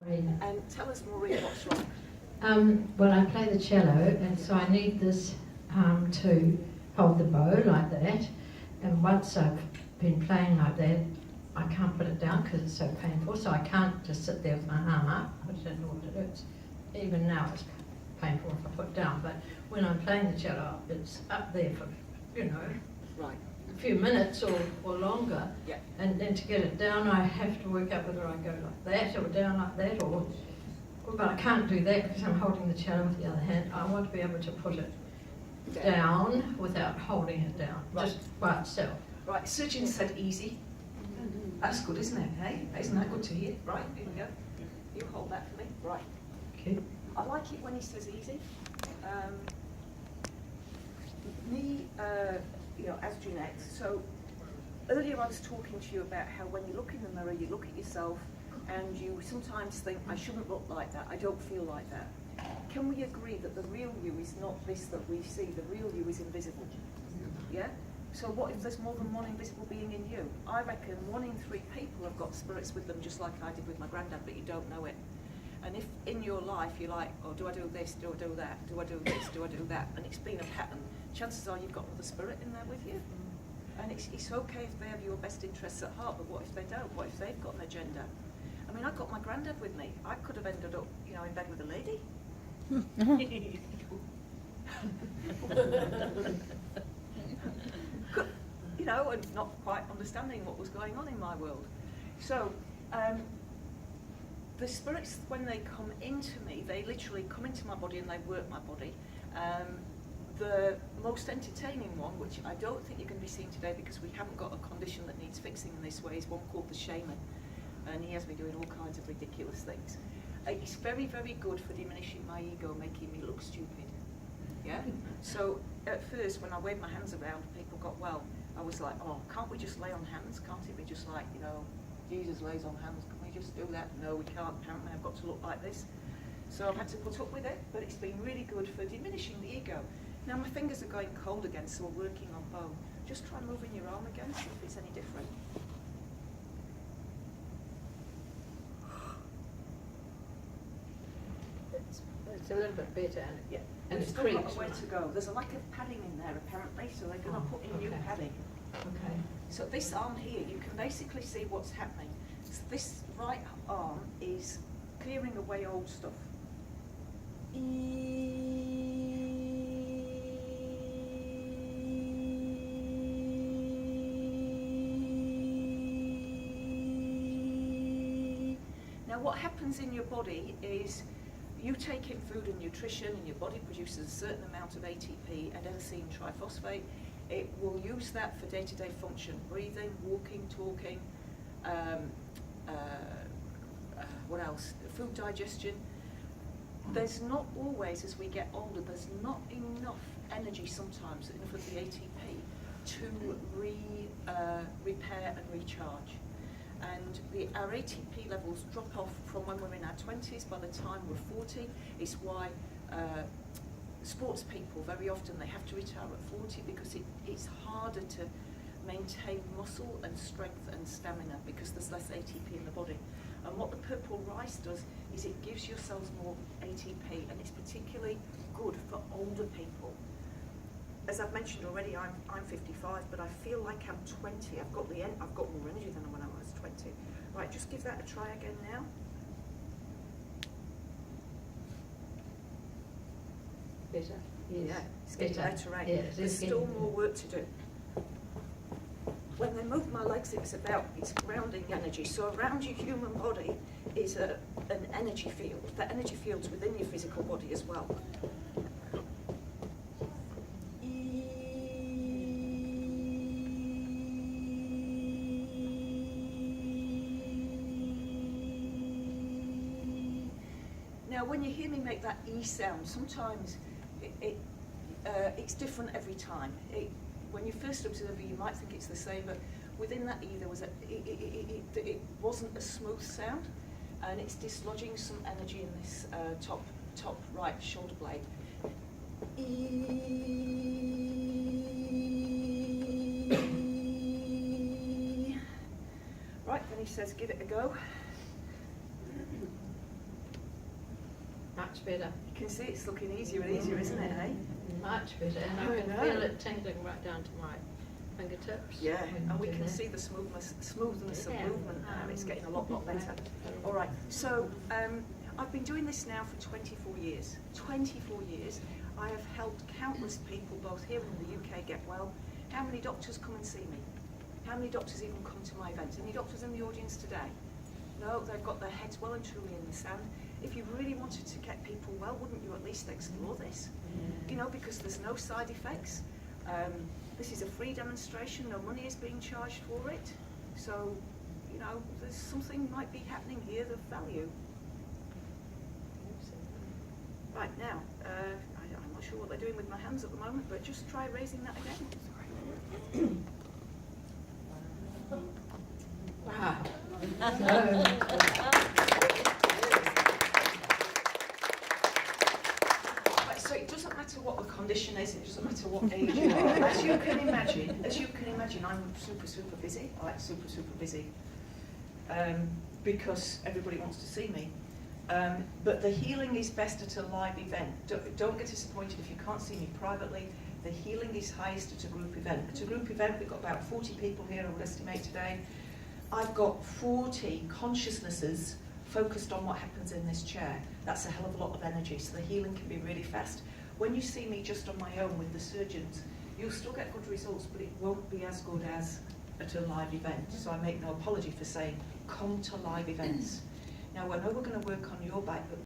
Maureen. And tell us, Maureen, what's wrong? Well, I play the cello, and so I need this to hold the bow like that. And once I've been playing like that, I can't put it down because it's so painful. So I can't just sit there with my arm up. I don't know what it is. Even now, it's painful if I put it down. But when I'm playing the cello, it's up there for, Right. a few minutes or longer. Yeah. And then to get it down, I have to work out whether I go like that or down like that, but I can't do that because I'm holding the cello with the other hand. I want to be able to put it down without holding it down, just by itself. Right, Surgeon said easy. That's good, isn't it? Hey, isn't that good to hear? Right, here we go. You hold that for me. Right. Okay. I like it when he says easy. As Jeanette, so earlier I was talking to you about how when you look in the mirror, you look at yourself and you sometimes think, I shouldn't look like that, I don't feel like that. Can we agree that the real you is not this that we see, the real you is invisible? Yeah? So what if there's more than one invisible being in you? I reckon 1 in 3 people have got spirits with them, just like I did with my granddad, but you don't know it. And if in your life you're like, oh, do I do this, do I do that, do I do this, do I do that, and it's been a pattern, chances are you've got another spirit in there with you. And it's okay if they have your best interests at heart, but what if they don't? What if they've got an agenda? I mean, I've got my granddad with me. I could have ended up, in bed with a lady. And not quite understanding what was going on in my world. So, the spirits, when they come into me, they literally come into my body and they work my body. The most entertaining one, which I don't think you're going to be seeing today because we haven't got a condition that needs fixing in this way, is one called the shaman. And he has me doing all kinds of ridiculous things. It's very, very good for diminishing my ego, making me look stupid. Yeah? So at first, when I waved my hands around, people got well. I was like, oh, can't we just lay on hands? Can't it be just like, Jesus lays on hands? Can we just do that? No, we can't. Apparently, I've got to look like this. So I've had to put up with it, but it's been really good for diminishing the ego. Now my fingers are going cold again, so we're working on bow. Just try moving your arm again, see if it's any different. It's a little bit better. Yeah. And we've it still creaks. got a way to go. There's a lack of padding in there apparently, so they're going to put in new padding. Okay. So this arm here, you can basically see what's happening. So this right arm is clearing away old stuff. Now what happens in your body is you take in food and nutrition and your body produces a certain amount of ATP, adenosine triphosphate. It will use that for day-to-day function, breathing, walking, talking, what else? Food digestion. There's not always, as we get older, there's not enough energy sometimes, enough of the ATP to repair and recharge. And our ATP levels drop off from when we're in our 20s. By the time we're 40, it's why sports people, very often they have to retire at 40 because it's harder to maintain muscle and strength and stamina because there's less ATP in the body. And what the purple rice does is it gives your cells more ATP, and it's particularly good for older people. As I've mentioned already, I'm 55, but I feel like I'm 20. I've got more energy than when I was 20. Right, just give that a try again now. Better? Yes. Yeah, it's getting better, right? Yes, There's still more work to do. When they move my legs, it's grounding energy. So around your human body is an energy field. That energy field's within your physical body as well. Now, when you hear me make that E sound, sometimes it's different every time. When you first observe it, you might think it's the same, but within that E, there was it wasn't a smooth sound, and it's dislodging some energy in this top right shoulder blade. Right, then he says, give it a go. much better. You can see it's looking easier and easier, isn't it, eh? Much better, and I I can know. feel it tingling right down to my fingertips. Yeah, when and we you do can that. see the smoothness of Yeah. movement now. It's getting a lot better. All right, so I've been doing this now for 24 years. 24 years. I have helped countless people, both here and in the UK, get well. How many doctors come and see me? How many doctors even come to my events? Any doctors in the audience today? No, they've got their heads well and truly in the sand. If you really wanted to get people well, wouldn't you at least explore this? You know, because there's no side effects. This is a free demonstration, no money is being charged for it. So, you know, there's something might be happening here of value. Right, now, I'm not sure what they're doing with my hands at the moment, but just try raising that again. Wow. So it doesn't matter what the condition is, it doesn't matter what age you are. As you can imagine, I'm super busy. I like super busy because everybody wants to see me. But the healing is best at a live event. Don't get disappointed if you can't see me privately. The healing is highest at a group event. At a group event, we've got about 40 people here, I would estimate today. I've got 40 consciousnesses focused on what happens in this chair. That's a hell of a lot of energy, so the healing can be really fast. When you see me just on my own with the surgeons, you'll still get good results, but it won't be as good as at a live event. So I make no apology for saying, come to live events. Now, I know we're going to work on your back, but